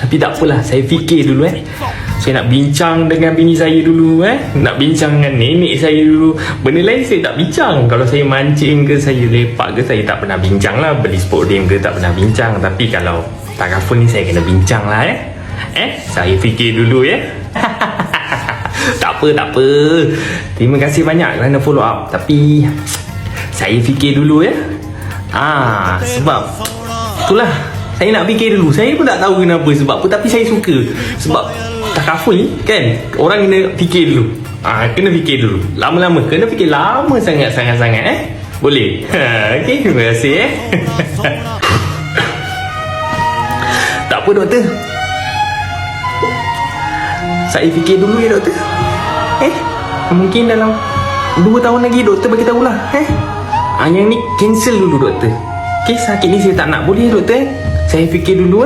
Tapi tak apalah, saya fikir dulu saya nak bincang dengan bini saya dulu nak bincang dengan nenek saya dulu. Benda lain saya tak bincang. Kalau saya mancing ke, saya lepak ke, saya tak pernah bincang lah. Beli sport game ke, tak pernah bincang. Tapi kalau takaful ni saya kena bincang lah saya fikir dulu Tak apa. Terima kasih banyak kerana follow up. Tapi saya fikir dulu sebab itulah, saya nak fikir dulu. Saya pun tak tahu kenapa, sebab apa, tapi saya suka. Sebab takaful ni kan, orang kena fikir dulu. Kena fikir dulu. Lama-lama, kena fikir lama sangat-sangat. Boleh? Okey, terima kasih Tak apa doktor, saya fikir dulu doktor. Mungkin dalam 2 tahun lagi doktor bagi tahulah. Yang ni cancel dulu doktor. Okey, sakit ni saya tak nak. Boleh doktor? Saya fikir dulu